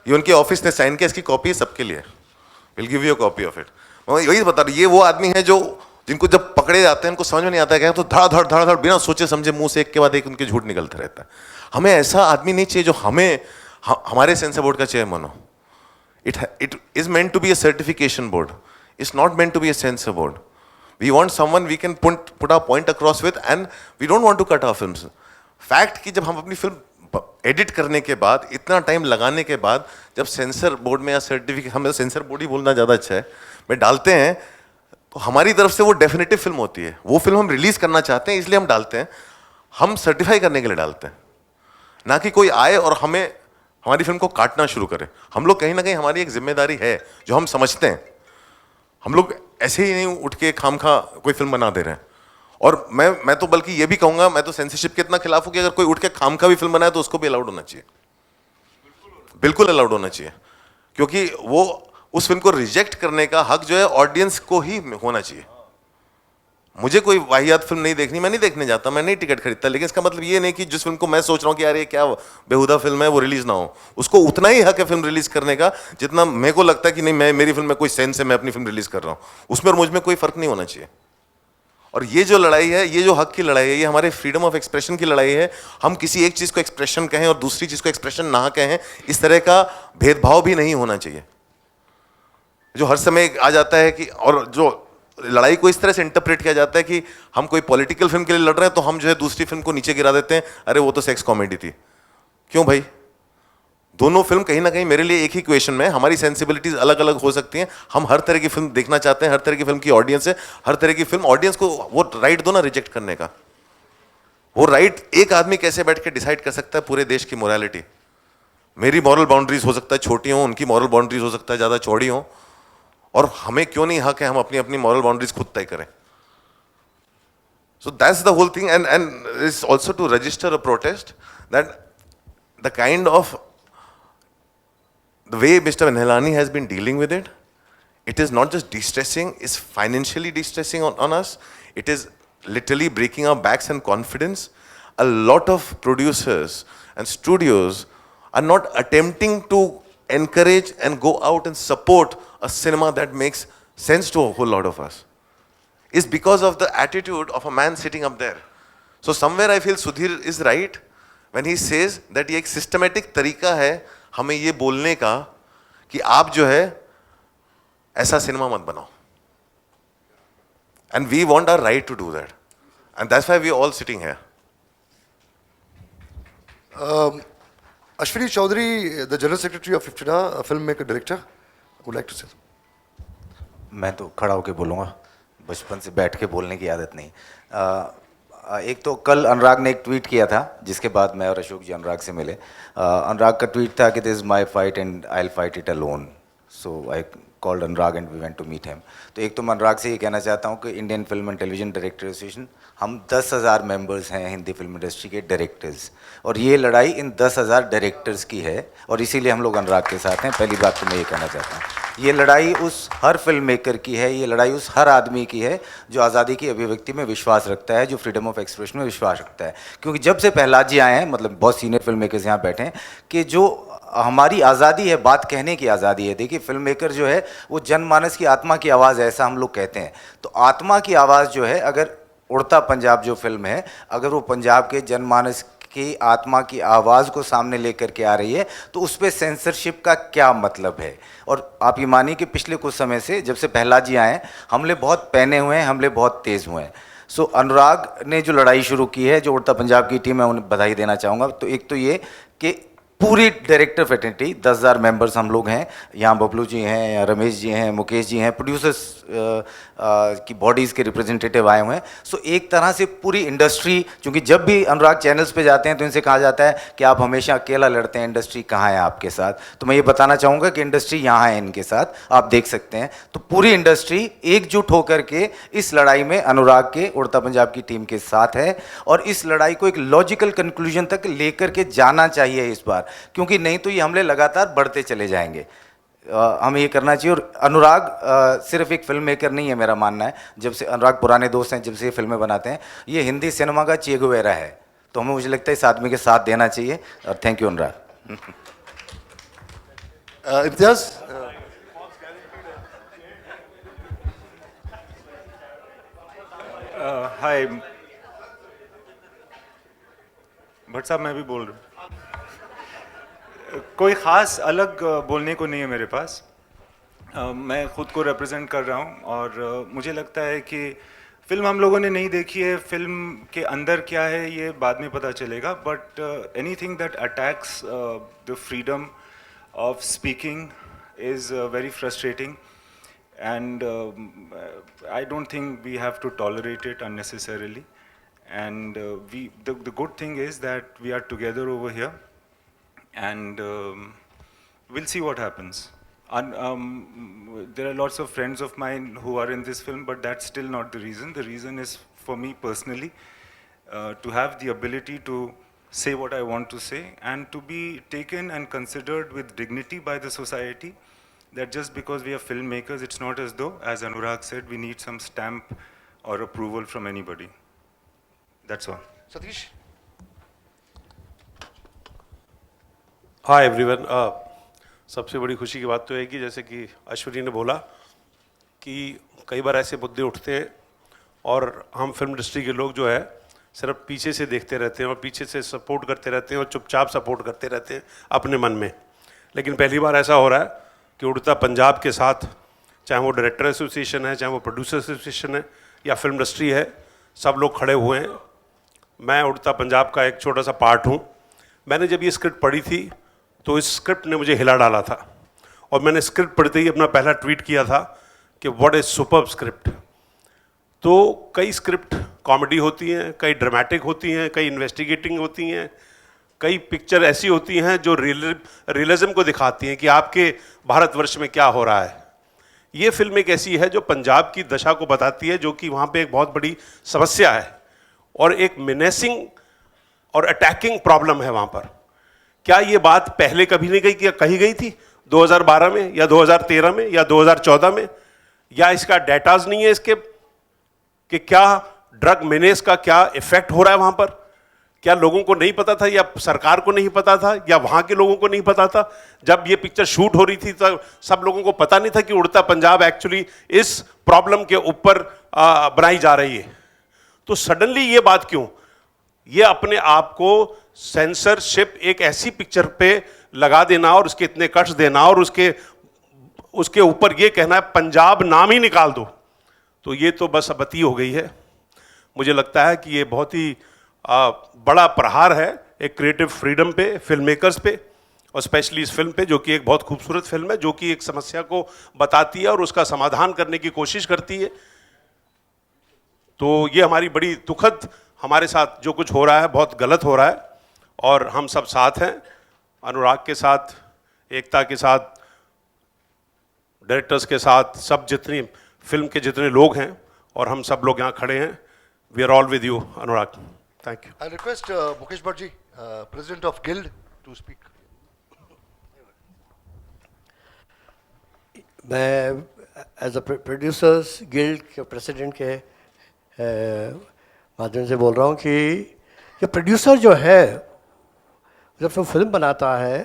Speaker 10: ये उनके ऑफिस ने साइन किया. इसकी कॉपी है सबके लिए. Will give you a copy of it. मैं यही बता रहा हूं, ये वो आदमी है जो जिनको जब पकड़े जाते हैं उनको समझ में नहीं आता है, तो धड़ बिना सोचे समझे मुंह से एक के बाद एक उनके झूठ निकलता रहता है. हमें ऐसा आदमी नहीं चाहिए जो हमारे सेंसर बोर्ड का चेयरमैन हो. It is meant to be a certification board. It's not meant to be a censor board. We want someone we can put our point across with, and we don't want to cut our films. Fact कि जब हम अपनी film edit करने के बाद, इतना time लगाने के बाद, जब सेंसर बोर्ड में या सर्टिफिकेट, हमें सेंसर बोर्ड ही बोलना ज़्यादा अच्छा है, में डालते हैं तो हमारी तरफ से वो डेफिनेटिव फिल्म होती है. वो फिल्म हम रिलीज करना चाहते हैं इसलिए हम डालते हैं. हम सर्टिफाई करने के लिए डालते हैं, ना कि कोई आए और हमारी फिल्म को काटना शुरू करे. हम लोग कहीं ना कहीं हमारी एक जिम्मेदारी है जो हम समझते हैं. हम लोग ऐसे ही नहीं उठ के खामखा कोई फिल्म बना दे रहे हैं. और मैं तो बल्कि ये भी कहूंगा, मैं तो सेंसरशिप के इतना खिलाफ हूं कि अगर कोई उठ के खामखा भी फिल्म बनाए तो उसको भी अलाउड होना चाहिए. बिल्कुल अलाउड होना चाहिए, क्योंकि वो उस फिल्म को रिजेक्ट करने का हक जो है ऑडियंस को ही होना चाहिए. मुझे कोई वाहियात फिल्म नहीं देखनी, मैं नहीं देखने जाता, मैं नहीं टिकट खरीदता. लेकिन इसका मतलब ये नहीं कि जिस फिल्म को मैं सोच रहा हूँ कि यार ये क्या बेहुदा फिल्म है वो रिलीज ना हो, उसको उतना ही हक है फिल्म रिलीज करने का जितना मेरे को लगता है कि नहीं, मेरी फिल्म में कोई सेंस है, मैं अपनी फिल्म रिलीज कर रहा हूँ. उसमें और मुझ में कोई फर्क नहीं होना चाहिए. और ये जो लड़ाई है, ये जो हक की लड़ाई है, ये हमारे फ्रीडम ऑफ एक्सप्रेशन की लड़ाई है। हम किसी एक चीज़ को एक्सप्रेशन कहें और दूसरी चीज़ को एक्सप्रेशन ना कहें, इस तरह का भेदभाव भी नहीं होना चाहिए जो हर समय आ जाता है कि, और जो लड़ाई को इस तरह से इंटरप्रेट किया जाता है कि हम कोई पॉलिटिकल फिल्म के लिए लड़ रहे हैं तो हम जो है दूसरी फिल्म को नीचे गिरा देते हैं, अरे वो तो सेक्स कॉमेडी थी। क्यों भाई? दोनों फिल्म कहीं ना कहीं मेरे लिए एक ही क्वेश्चन में, हमारी सेंसिबिलिटीज अलग अलग हो सकती हैं, हम हर तरह की फिल्म देखना चाहते हैं, हर तरह की फिल्म की ऑडियंस है, हर तरह की फिल्म ऑडियंस को वो राइट दो ना रिजेक्ट करने का। वो राइट एक आदमी कैसे बैठ के डिसाइड कर सकता है पूरे देश की मोरालिटी? मेरी मॉरल बाउंड्रीज हो सकता है छोटी हो, उनकी मॉरल बाउंड्रीज हो सकता है ज़्यादा चौड़ी हो, और हमें क्यों नहीं हक है हम अपनी अपनी मॉरल बाउंड्रीज खुद तय करें? So that's the whole thing, and it's also to register a protest that the kind of the way Mr. Nehlani has been dealing with it, it is not just de-stressing, it's financially de-stressing on us. It is literally breaking our backs and confidence. A lot of producers and studios are not attempting to encourage and go out and support a cinema that makes sense to a whole lot of us. Is because of the attitude of a man sitting up there. So somewhere I feel Sudhir is right when he says that ये एक systematic तरीका है हमें ये बोलने का कि आप जो है ऐसा सिनेमा मत बनाओ. And we want our right to do that. And that's why we are all sitting here.
Speaker 1: Ashwini Chaudhary, the General Secretary of IFFTDA, a filmmaker, director, would like to say.
Speaker 11: मैं तो खड़ा होकर बोलूँगा, बचपन से बैठ के बोलने की आदत नहीं। एक तो कल अनुराग ने एक ट्वीट किया था जिसके बाद मैं और अशोक जी अनुराग से मिले। अनुराग का ट्वीट था कि this is my fight and I will fight it alone, so I called Anurag and we went to meet him. तो एक तो मैं अनुराग से ये कहना चाहता हूँ कि Indian film and television director association, हम 10,000 मेंबर्स हैं हिंदी फिल्म इंडस्ट्री के डायरेक्टर्स, और ये लड़ाई इन 10,000 डायरेक्टर्स की है और इसीलिए हम लोग अनुराग के साथ हैं। पहली बात तो मैं ये कहना चाहता हूँ, ये लड़ाई उस हर फिल्म मेकर की है, ये लड़ाई उस हर आदमी की है जो आज़ादी की अभिव्यक्ति में विश्वास रखता है, जो फ्रीडम ऑफ एक्सप्रेशन में विश्वास रखता है। क्योंकि जब से प्रहलाद जी आए हैं, मतलब बहुत सीनियर फिल्म मेकर्स यहाँ बैठे हैं, कि जो हमारी आज़ादी है, बात कहने की आज़ादी है। देखिए फिल्म मेकर जो है वो जनमानस की आत्मा की आवाज़ है, ऐसा हम लोग कहते हैं। तो आत्मा की आवाज़ जो है, अगर उड़ता पंजाब जो फिल्म है, अगर वो पंजाब के जनमानस की आत्मा की आवाज़ को सामने लेकर के आ रही है तो उस पर सेंसरशिप का क्या मतलब है? और आप ये मानिए कि पिछले कुछ समय से जब से प्रहलाद जी आए हैं, हमले बहुत पहने हुए हैं, हमले बहुत तेज़ हुए हैं। सो अनुराग ने जो लड़ाई शुरू की है, जो उड़ता पंजाब की टीम है, उन्हें बधाई देना चाहूँगा। तो एक तो ये कि पूरी डायरेक्टर फैटर्निटी 10,000 मेंबर्स हम लोग हैं, यहाँ बबलू जी हैं, रमेश जी हैं, मुकेश जी हैं, प्रोड्यूसर्स की बॉडीज़ के रिप्रेजेंटेटिव आए हुए हैं। सो एक तरह से पूरी इंडस्ट्री, क्योंकि जब भी अनुराग चैनल्स पे जाते हैं तो इनसे कहा जाता है कि आप हमेशा अकेला लड़ते हैं, इंडस्ट्री कहाँ है आपके साथ? तो मैं ये बताना चाहूँगा कि इंडस्ट्री यहाँ है इनके साथ, आप देख सकते हैं। तो पूरी इंडस्ट्री एकजुट होकर के इस लड़ाई में अनुराग के उड़ता पंजाब की टीम के साथ है, और इस लड़ाई को एक लॉजिकल कंक्लूजन तक लेकर के जाना चाहिए इस बार, क्योंकि नहीं तो ये हमले लगातार बढ़ते चले जाएंगे। हमें ये करना चाहिए। और अनुराग सिर्फ एक फिल्म मेकर नहीं है, मेरा मानना है, जब से अनुराग पुराने दोस्त हैं, जब से ये फिल्में बनाते हैं, ये हिंदी सिनेमा का चे गुवेरा है। तो हमें, मुझे लगता है, इस आदमी के साथ देना चाहिए। और थैंक यू अनुराग।
Speaker 1: इम्तियाज,
Speaker 12: हाय भट्ट साहब, मैं भी बोल रहा हूँ। कोई ख़ास अलग बोलने को नहीं है मेरे पास। मैं ख़ुद को रिप्रेजेंट कर रहा हूँ, और मुझे लगता है कि फ़िल्म हम लोगों ने नहीं देखी है, फ़िल्म के अंदर क्या है ये बाद में पता चलेगा। But anything that attacks the freedom of speaking is very frustrating, and I don't think we have to tolerate it unnecessarily. And the good thing is that we are together over here, and we'll see what happens. There are lots of friends of mine who are in this film, but that's still not the reason. The reason is for me personally to have the ability to say what I want to say, and to be taken and considered with dignity by the society. That just because we are filmmakers, it's not as though, as Anurag said, we need some stamp or approval from anybody. That's all.
Speaker 1: Satish.
Speaker 13: Hi everyone. सबसे बड़ी खुशी की बात तो है कि जैसे कि अश्विनी ने बोला कि कई बार ऐसे मुद्दे उठते हैं और हम फिल्म इंडस्ट्री के लोग जो है सिर्फ पीछे से देखते रहते हैं और पीछे से सपोर्ट करते रहते हैं और चुपचाप सपोर्ट करते रहते हैं अपने मन में। लेकिन पहली बार ऐसा हो रहा है कि उड़ता पंजाब के साथ, चाहे वो डायरेक्टर एसोसिएशन है, चाहे वो प्रोड्यूसर एसोसिएशन है या फिल्म इंडस्ट्री है, सब लोग खड़े हुए हैं। मैं उड़ता पंजाब का एक छोटा सा पार्ट हूँ। मैंने जब ये स्क्रिप्ट पढ़ी थी तो इस स्क्रिप्ट ने मुझे हिला डाला था और मैंने स्क्रिप्ट पढ़ते ही अपना पहला ट्वीट किया था कि व्हाट इज सुपर्ब स्क्रिप्ट। तो कई स्क्रिप्ट कॉमेडी होती हैं, कई ड्रामेटिक होती हैं, कई इन्वेस्टिगेटिंग होती हैं, कई पिक्चर ऐसी होती हैं जो रियलिज्म को दिखाती हैं कि आपके भारतवर्ष में क्या हो रहा है। ये फिल्म एक ऐसी है जो पंजाब की दशा को बताती है, जो कि वहाँ पे एक बहुत बड़ी समस्या है और एक मिनेसिंग और अटैकिंग प्रॉब्लम है वहाँ पर। क्या ये बात पहले कभी नहीं कही गई थी 2012 में या 2013 में या 2014 में? या इसका डेटाज नहीं है इसके कि क्या ड्रग मेनेस का क्या इफेक्ट हो रहा है वहाँ पर? क्या लोगों को नहीं पता था या सरकार को नहीं पता था या वहाँ के लोगों को नहीं पता था? जब ये पिक्चर शूट हो रही थी तो सब लोगों को पता नहीं था कि उड़ता पंजाब एक्चुअली इस प्रॉब्लम के ऊपर बनाई जा रही है। तो सडनली ये बात क्यों? ये अपने आप को सेंसरशिप एक ऐसी पिक्चर पे लगा देना और उसके इतने कट्स देना और उसके ऊपर ये कहना है पंजाब नाम ही निकाल दो, तो ये तो बस अब अति हो गई है। मुझे लगता है कि ये बहुत ही बड़ा प्रहार है एक क्रिएटिव फ्रीडम पे, फिल्म मेकर्स पे और स्पेशली इस फिल्म पे, जो कि एक बहुत खूबसूरत फिल्म है, जो कि एक समस्या को बताती है और उसका समाधान करने की कोशिश करती है। तो ये हमारी बड़ी दुखद, हमारे साथ जो कुछ हो रहा है बहुत गलत हो रहा है और हम सब साथ हैं, अनुराग के साथ, एकता के साथ, डायरेक्टर्स के साथ, सब जितनी फिल्म के जितने लोग हैं और हम सब लोग यहाँ खड़े हैं। We are all with you Anurag. Thank you.
Speaker 1: I request Mukesh Bhatt ji, President of Guild, to speak.
Speaker 14: मैं एज अ प्रोड्यूसर्स गिल्ड के प्रेसिडेंट के माध्यम से बोल रहा हूँ कि ये प्रोड्यूसर जो है जब वो फिल्म बनाता है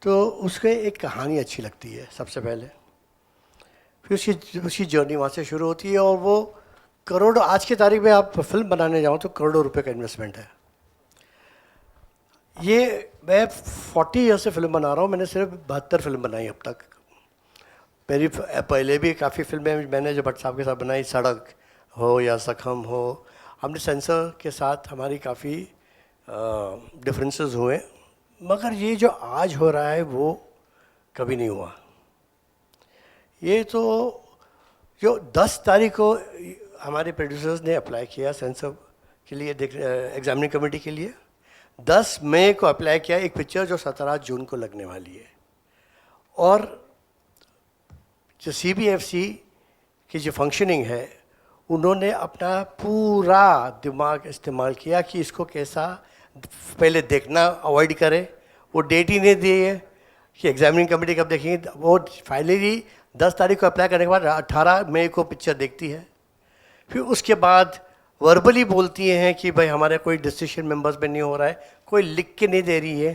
Speaker 14: तो उसके एक कहानी अच्छी लगती है सबसे पहले, फिर उसकी जर्नी वहाँ से शुरू होती है और वो करोड़, आज की तारीख में आप फिल्म बनाने जाओ तो करोड़ों रुपए का इन्वेस्टमेंट है। ये मैं 40 ईयर से फिल्म बना रहा हूँ, मैंने सिर्फ 72 फिल्म बनाई अब तक। मेरी पहले भी काफ़ी फिल्में मैंने जो भट्ट साहब के साथ बनाई, सड़क हो या सखम हो, हमने सेंसर के साथ हमारी काफ़ी डिफरेंसेस हुए, मगर ये जो आज हो रहा है वो कभी नहीं हुआ। ये तो जो 10 तारीख को हमारे प्रोड्यूसर्स ने अप्लाई किया सेंसर के लिए, एग्जामिनिंग कमेटी के लिए, 10 मई को अप्लाई किया एक पिक्चर जो 17 जून को लगने वाली है। और जो CBFC की जो फंक्शनिंग है, उन्होंने अपना पूरा दिमाग इस्तेमाल किया कि इसको कैसा पहले देखना अवॉइड करें। वो डेट ही नहीं दी है कि एग्जामिनिंग कमेटी कब देखेंगे। वो फाइनली 10 तारीख को अप्लाई करने के बाद 18 मई को पिक्चर देखती है। फिर उसके बाद वर्बली बोलती हैं कि भाई हमारे कोई डिसीजन मेंबर्स में नहीं हो रहा है, कोई लिख के नहीं दे रही है,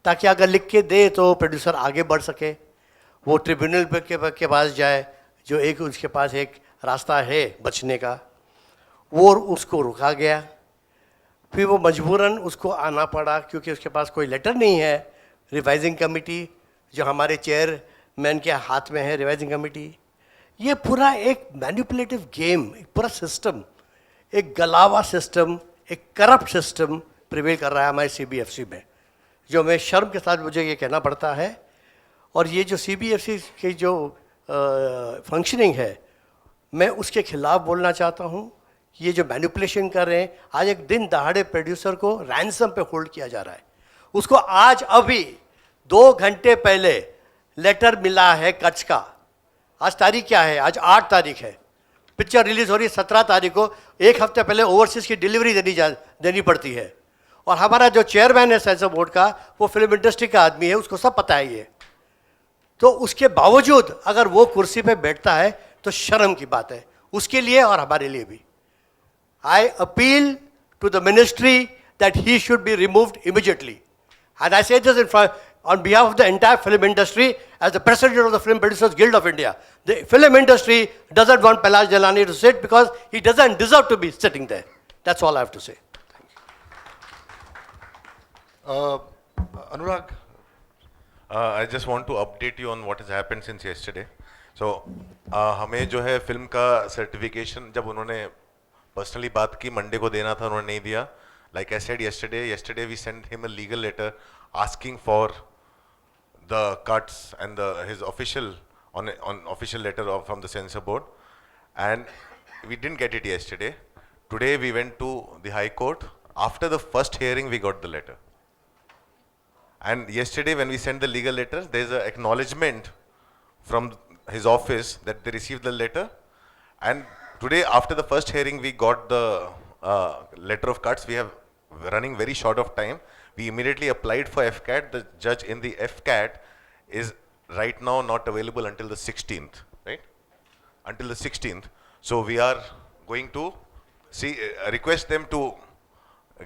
Speaker 14: ताकि अगर लिख के दे तो प्रोड्यूसर आगे बढ़ सके, वो ट्रिब्यूनल के पास जाए, जो एक उसके पास एक रास्ता है बचने का, वो उसको रुका गया। फिर वो मजबूरन उसको आना पड़ा क्योंकि उसके पास कोई लेटर नहीं है। रिवाइजिंग कमेटी जो हमारे चेयरमैन के हाथ में है, रिवाइजिंग कमेटी, ये पूरा एक मैनिपुलेटिव गेम, एक पूरा सिस्टम, एक गलावा सिस्टम, एक करप्ट सिस्टम प्रिवेल कर रहा है हमारे CBFC में, जो मैं शर्म के साथ मुझे ये कहना पड़ता है। और ये जो CBFC की जो फंक्शनिंग है, मैं उसके खिलाफ बोलना चाहता हूँ। ये जो मैनिपुलेशन कर रहे हैं, आज एक दिन दहाड़े प्रोड्यूसर को रैंसम पे होल्ड किया जा रहा है। उसको आज अभी 2 घंटे पहले लेटर मिला है कच्छ का। आज तारीख क्या है? आज 8 तारीख है। पिक्चर रिलीज हो रही है 17 तारीख को। 1 हफ्ते पहले ओवरसीज की डिलीवरी देनी पड़ती है। और हमारा जो चेयरमैन है सेंसर बोर्ड का, वो फिल्म इंडस्ट्री का आदमी है, उसको सब पता है ये। तो उसके बावजूद अगर वो कुर्सी पे बैठता है तो शर्म की बात है उसके लिए और हमारे लिए भी। I appeal to the ministry that he should be removed immediately. And I say this in front, on behalf of the entire film industry, as the president of the Film Producers Guild of India. The film industry doesn't want Palash Jalani to sit because he doesn't deserve to be sitting there. That's all I have to say.
Speaker 1: Anurag,
Speaker 10: I just want to update you on what has happened since yesterday. So, हमें जो है film का certification जब उन्होंने personally बात की Monday को देना था उन्होंने नहीं दिया. Like I said yesterday we sent him a legal letter asking for the cuts and his official official letter from the censor board, and we didn't get it yesterday. Today we went to the High Court. After the first hearing we got the letter. And yesterday when we sent the legal letters, there is an acknowledgement from his office that they received the letter. And today after the first hearing we got the letter of cuts. We have running very short of time. We immediately applied for FCAT. The judge in the FCAT is right now not available until the 16th, right? Until the 16th. So we are going to request them to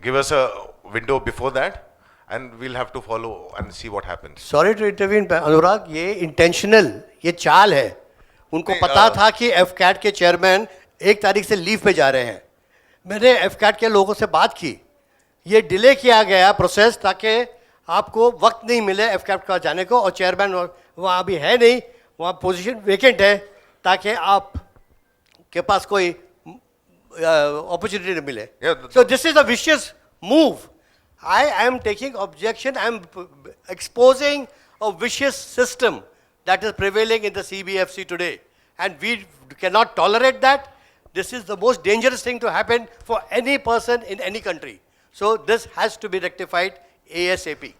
Speaker 10: give us a window before that, and we'll have to follow and see what happens.
Speaker 14: Sorry to intervene, Anurag, ये intentional, ये चाल है. उनको पता था कि FCAT के chairman 1 तारीख से लीव पे जा रहे हैं. मैंने FCAT के लोगों से बात की. ये डिले किया गया प्रोसेस ताकि आपको वक्त नहीं मिले FCAT का जाने को, और चेयरमैन वहाँ अभी है नहीं, वहाँ पोजीशन वेकेंट है, ताकि आप के पास कोई अपॉर्चुनिटी मिले. So this is a vicious move. I am taking objection. I am exposing a vicious system that is prevailing in the CBFC today, and we cannot tolerate that. This is the most dangerous thing to happen for any person in any country. So this has to be rectified ASAP.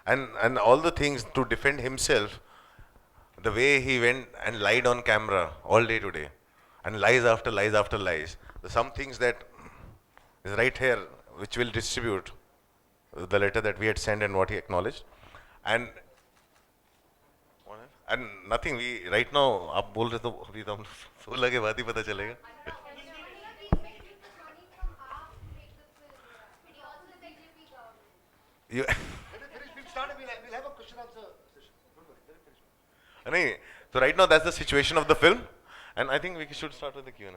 Speaker 10: And all the things to defend himself, the way he went and lied on camera all day today, and lies after lies after lies. There's some things that is right here, which will distribute the letter that we had sent and what he acknowledged. And nothing, we right now, आप बोल रहे तो अभी तो हम 16 के बाद ही पता चलेगा. So right now that's the situation of the film, and I think we should start with the Q&A.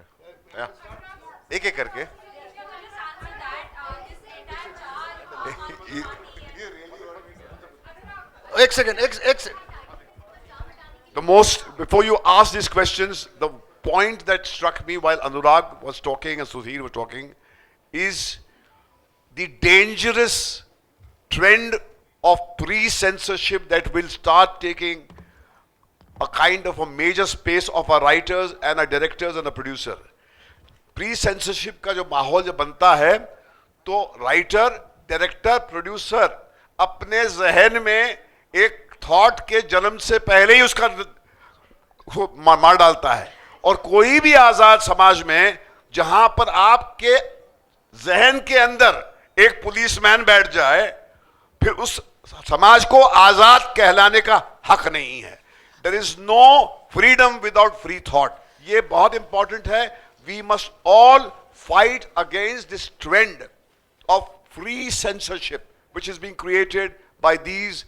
Speaker 10: Yeah. एक करके.
Speaker 1: एक second.
Speaker 2: Before you ask these questions, the point that struck me while Anurag was talking and Sudhir was talking is the dangerous trend of pre-censorship that will start taking a kind of a major space of our writers and our directors and the producer. Pre-censorship का जो माहौल जब बनता है, तो writer, director, producer अपने जहन में एक थॉट के जन्म से पहले ही उसका मार डालता है. और कोई भी आजाद समाज में जहां पर आपके जहन के अंदर एक पुलिसमैन बैठ जाए, फिर उस समाज को आजाद कहलाने का हक नहीं है. There is no freedom without free thought. ये बहुत इंपॉर्टेंट है. We must all fight against this trend of free censorship, which is being created by these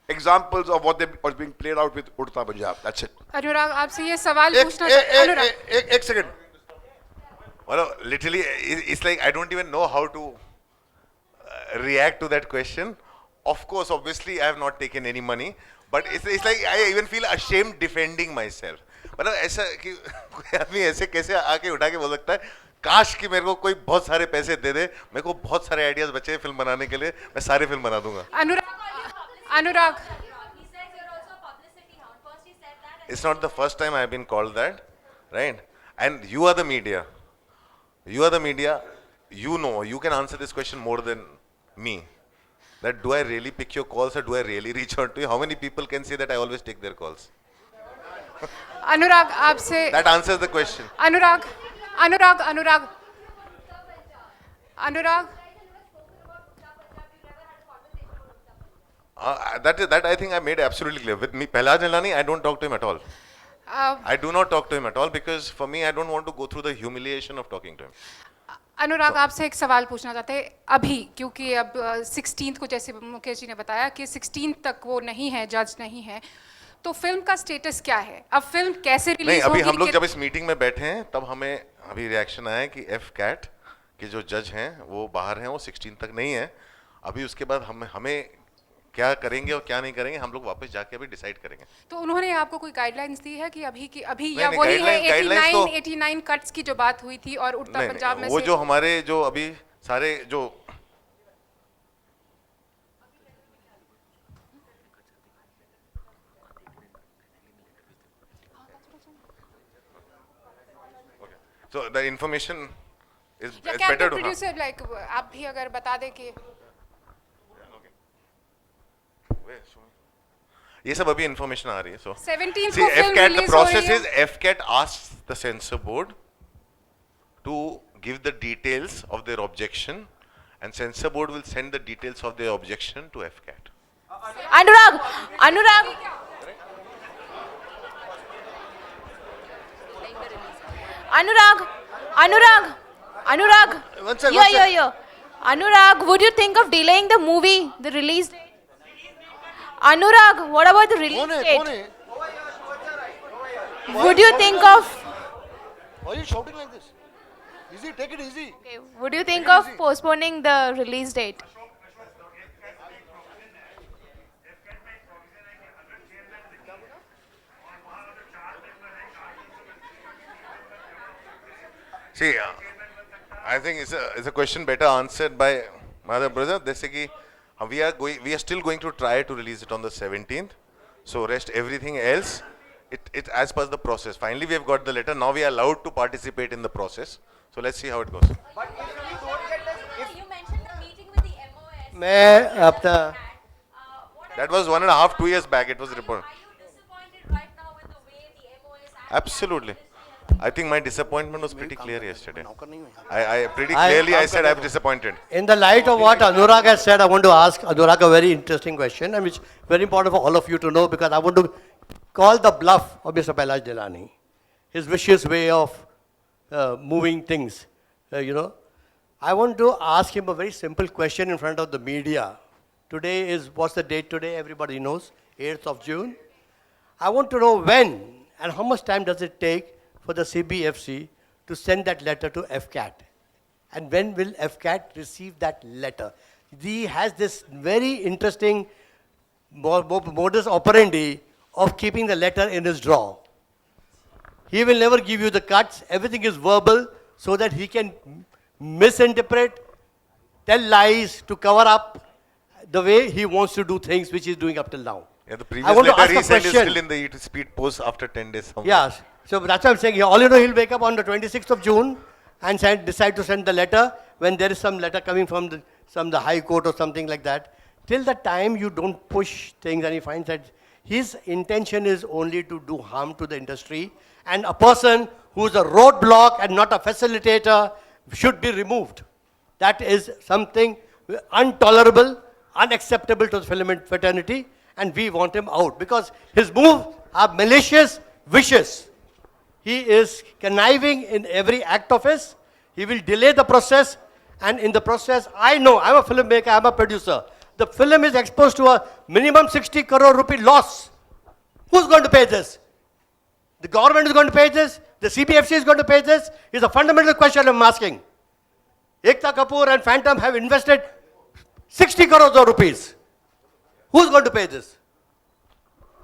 Speaker 2: examples of what was being played out with Udta Punjab. That's it.
Speaker 15: अनुराग, आपसे ये सवाल पूछना चाहता हूं.
Speaker 1: एक second.
Speaker 10: Well, literally, it's like I don't even know how to react to that question. Of course, obviously, I have not taken any money, but it's like I even feel ashamed defending myself. मतलब ऐसा कि कोई आदमी ऐसे कैसे आके उठा के बोल सकता है, काश कि मेरे को कोई बहुत सारे पैसे दे दे, मेरे को बहुत सारे आइडियाज बचे फिल्म बनाने के लिए, मैं सारे फिल्म बना दूंगा.
Speaker 15: अनुराग,
Speaker 10: It's not the first time I have been called that, right? And you are the media. You are the media. You know, you can answer this question more than me. That do I really pick your calls or do I really reach out to you? How many people can say that I always take their calls?
Speaker 15: अनुराग, आपसे
Speaker 10: That answers the question.
Speaker 15: Anurag, Anurag, Anurag, Anurag.
Speaker 10: That I think I made absolutely clear. With me, Palash Jalani, I don't talk to him at all. I do not talk to him at all because for me, I don't want to go through the humiliation of talking to him.
Speaker 15: अनुराग आपसे एक सवाल पूछना चाहते हैं अभी, क्योंकि अब 16 को, जैसे मुकेश जी ने बताया कि 16 तक वो नहीं है, जज नहीं है, तो फिल्म का स्टेटस क्या है? अब फिल्म कैसे
Speaker 10: नहीं,
Speaker 15: रिलीज
Speaker 10: अभी
Speaker 15: होगी?
Speaker 10: हम लोग जब इस मीटिंग में बैठे हैं तब हमें अभी रिएक्शन आया कि एफ कैट के जो जज हैं वो बाहर हैं, वो 16 तक नहीं है अभी। उसके बाद हमें क्या करेंगे और क्या नहीं करेंगे हम लोग वापस जाके अभी डिसाइड करेंगे।
Speaker 15: तो उन्होंने आपको कोई गाइडलाइंस दी है कि अभी
Speaker 10: नहीं,
Speaker 15: या
Speaker 10: नहीं,
Speaker 15: वही है
Speaker 10: guidelines तो-
Speaker 15: 89 कट्स की जो बात हुई थी और उड़ता
Speaker 10: नहीं,
Speaker 15: पंजाब में
Speaker 10: वो
Speaker 15: से?
Speaker 10: जो हमारे जो अभी सारे जो so the information is
Speaker 15: या
Speaker 10: it's
Speaker 15: can
Speaker 10: better
Speaker 15: the
Speaker 10: to
Speaker 15: producer like आप भी अगर बता दें कि
Speaker 10: ये सब अभी information आ रही है। so
Speaker 15: 17
Speaker 10: see
Speaker 15: को फिल्म
Speaker 10: FCAT the
Speaker 15: रिलीज हो रही
Speaker 10: process
Speaker 15: है।
Speaker 10: is FCAT asks the censor board to give the details of their objection and censor board will send the details of their objection to FCAT.
Speaker 16: Anurag Anurag Anurag Anurag Anurag
Speaker 1: One sec,
Speaker 16: yo
Speaker 1: one
Speaker 16: yo
Speaker 1: sec.
Speaker 16: yo Anurag, would you think of delaying the movie, the release date? Anurag, what about the release
Speaker 1: कौन है?
Speaker 16: date? Would you think of
Speaker 1: Why are you shouting like this? Easy, take it easy.
Speaker 16: okay, would you think of postponing the release date?
Speaker 10: See, I think it's a question better answered by my other brother. जैसे कि we are still going to try to release it on the 17th. So rest everything else, it as per the process. Finally, we have got the letter. Now we are allowed to participate in the process. So let's see how it goes.
Speaker 14: मैं अपना
Speaker 10: That was 1.5, 2 years back. It was reported. Absolutely. I think my disappointment was pretty clear yesterday. I pretty clearly I said I'm disappointed.
Speaker 14: In the light of what Anurag has said, I want to ask Anurag a very interesting question, and which is very important for all of you to know, because I want to call the bluff of Mr. Pailash Delani, his vicious way of moving things, I want to ask him a very simple question in front of the media. Today is, what's the date today? Everybody knows, 8th of June. I want to know when and how much time does it take for the CBFC to send that letter to FCAT? And when will FCAT receive that letter? He has this very interesting modus operandi of keeping the letter in his drawer. He will never give you the cuts. Everything is verbal so that he can misinterpret, tell lies to cover up the way he wants to do things, which he's doing up till now.
Speaker 10: Yeah, the
Speaker 14: I
Speaker 10: previous
Speaker 14: want to
Speaker 10: letter
Speaker 14: ask
Speaker 10: he
Speaker 14: a
Speaker 10: sent is
Speaker 14: question.
Speaker 10: still in the speed post after 10 days. somewhere.
Speaker 14: Yes. So that's what I'm saying. All he'll wake up on the 26th of June and decide to send the letter when there is some letter coming from the High Court or something like that. Till the time you don't push things and he finds that his intention is only to do harm to the industry, and a person who's a roadblock and not a facilitator should be removed. That is something intolerable, unacceptable to the film fraternity, and we want him out because his moves are malicious, vicious. He is conniving in every act of his. He will delay the process, and in the process, I know, I'm a filmmaker, I'm a producer. The film is exposed to a minimum 60 crore rupee loss. Who's going to pay this? The government is going to pay this? The CBFC is going to pay this? It's a fundamental question I'm asking. Ekta Kapoor and Phantom have invested 60 crores of rupees. Who's going to pay this?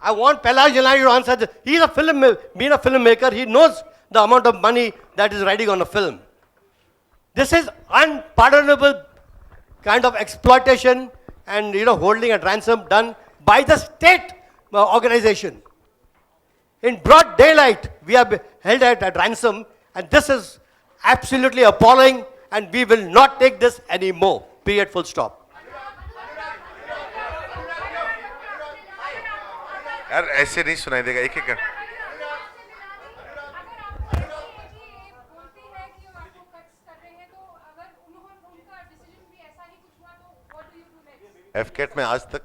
Speaker 14: I want Pailash Delani to answer this. He's a being a filmmaker, he knows the amount of money that is riding on a film. This is unpardonable kind of exploitation and holding at ransom done by the state organization. In broad daylight, we are held at ransom, and this is absolutely appalling, and we will not take this anymore. Period, full stop.
Speaker 10: यार ऐसे नहीं सुनाई देगा एक एक FCAT में आज तक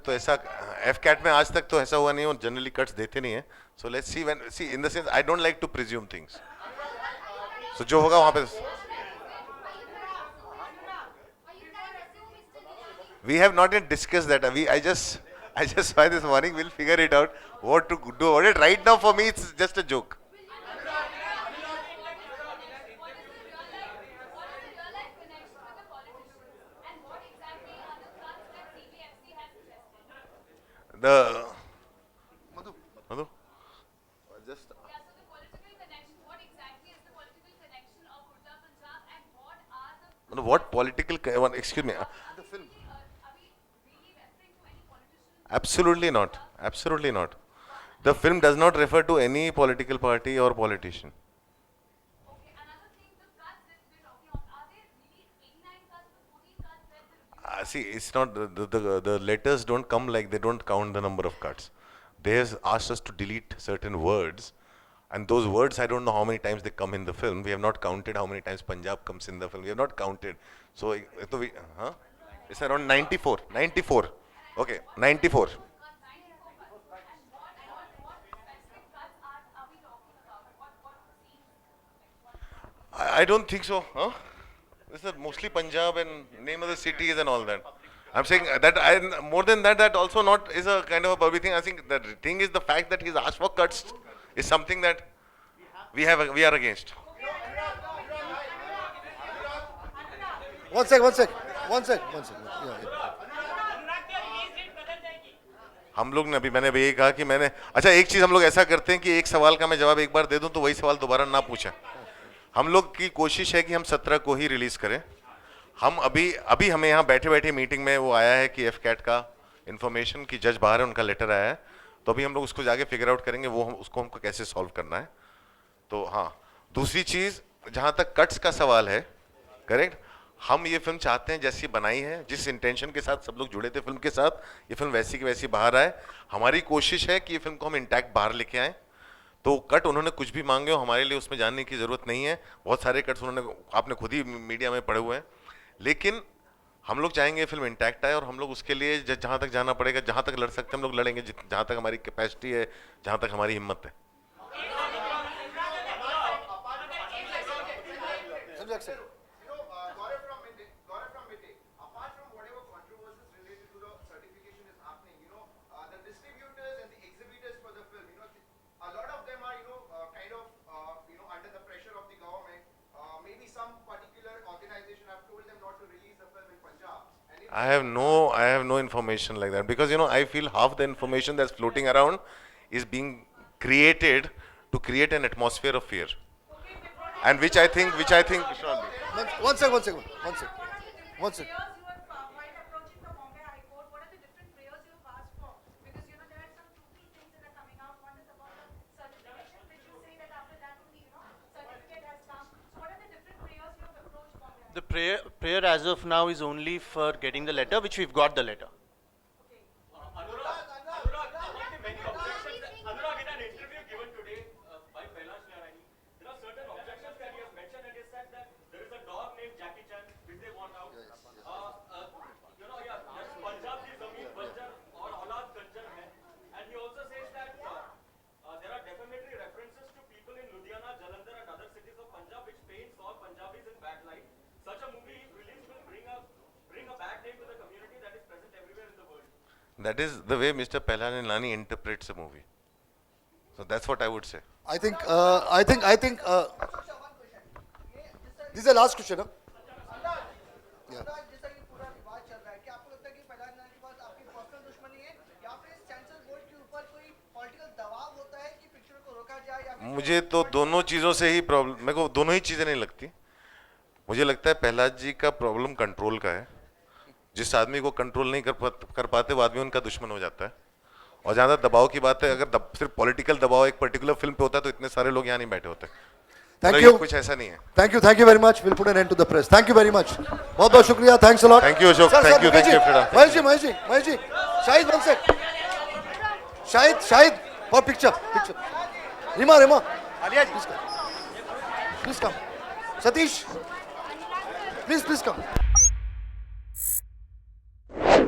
Speaker 10: तो ऐसा हुआ नहीं, वो जनरली कट्स देते नहीं है. So let's see when in the sense I don't like to presume things. So जो होगा वहाँ पे We have not yet discussed that. I just saw this morning. We'll figure it out what to do. Right now, for me, it's just a joke. The Madhu, just what political? Excuse me. The film. Absolutely not. Absolutely not. The film does not refer to any political party or politician. See, it's not the letters don't come like they don't count the number of cuts. They have asked us to delete certain words, and those words I don't know how many times they come in the film. We have not counted how many times Punjab comes in the film. We have not counted. So it's around 94. 94. Okay, 94. I don't think so. Huh? This is mostly Punjab and name of the cities and all that. I'm saying that more than that, that also not is a kind of a public thing. I think the thing is the fact that he's asked for cuts is something that we are against.
Speaker 1: One sec. Yeah.
Speaker 10: हम लोग ने अभी मैंने यही कहा कि अच्छा एक चीज हम लोग ऐसा करते हैं कि एक सवाल का मैं जवाब एक बार दे दूं तो वही सवाल दोबारा ना पूछें. हम लोग की कोशिश है कि हम 17 को ही रिलीज करें. हम अभी हमें यहाँ बैठे बैठे मीटिंग में वो आया है कि एफकैट का इन्फॉर्मेशन की जज बाहर है, उनका लेटर आया है, तो अभी हम लोग उसको जाके फिगर आउट करेंगे उसको हमको कैसे सॉल्व करना है. तो हाँ, दूसरी चीज जहाँ तक कट्स का सवाल है, करेक्ट, हम ये फिल्म चाहते हैं जैसी बनाई है, जिस इंटेंशन के साथ सब लोग जुड़े थे फिल्म के साथ, ये फिल्म वैसी की वैसी बाहर आए. हमारी कोशिश है कि ये फिल्म को हम इंटैक्ट बाहर लेके आए. तो कट उन्होंने कुछ भी मांगे हो, हमारे लिए उसमें जानने की जरूरत नहीं है. बहुत सारे कट्स उन्होंने, आपने खुद ही मीडिया में पढ़े हुए हैं, लेकिन हम लोग चाहेंगे फिल्म इंटैक्ट आए और हम लोग उसके लिए जहाँ तक जाना पड़ेगा, जहाँ तक लड़ सकते हैं हम लोग लड़ेंगे, जहाँ तक हमारी कैपेसिटी है, जहाँ तक हमारी हिम्मत है. I have no information like that, because I feel half the information that's floating around is being created to create an atmosphere of fear, and which I think should not be.
Speaker 1: One second.
Speaker 17: The prayer as of now is only for getting the letter, which we've got the letter.
Speaker 10: That is the way Mr. Pehlanilani interprets a movie. So that's what I would say.
Speaker 1: I think this is the last question. Huh? Yeah.
Speaker 10: मुझे तो दोनों चीज़ों से ही problem, मेरे को दोनों ही चीज़ें नहीं लगती. मुझे लगता है प्रहलाद जी का प्रॉब्लम कंट्रोल का है. जिस आदमी को कंट्रोल नहीं कर पाते वो आदमी उनका दुश्मन हो जाता है. और जहाँ तक दबाव की बात है, अगर सिर्फ पॉलिटिकल दबाव एक पर्टिकुलर फिल्म पे होता है तो इतने सारे लोग यहाँ नहीं बैठे होते.
Speaker 1: Thank you.
Speaker 10: कुछ ऐसा नहीं है.
Speaker 1: Thank you very much. We'll put an end to the press. Thank you very much. बहुत शुक्रिया. Thanks a lot.
Speaker 10: Thank you Ashok. Thank you.
Speaker 1: Mahesh ji. Shahid, one sec. Shahid, for picture. Rima. Please come. Satish, please come.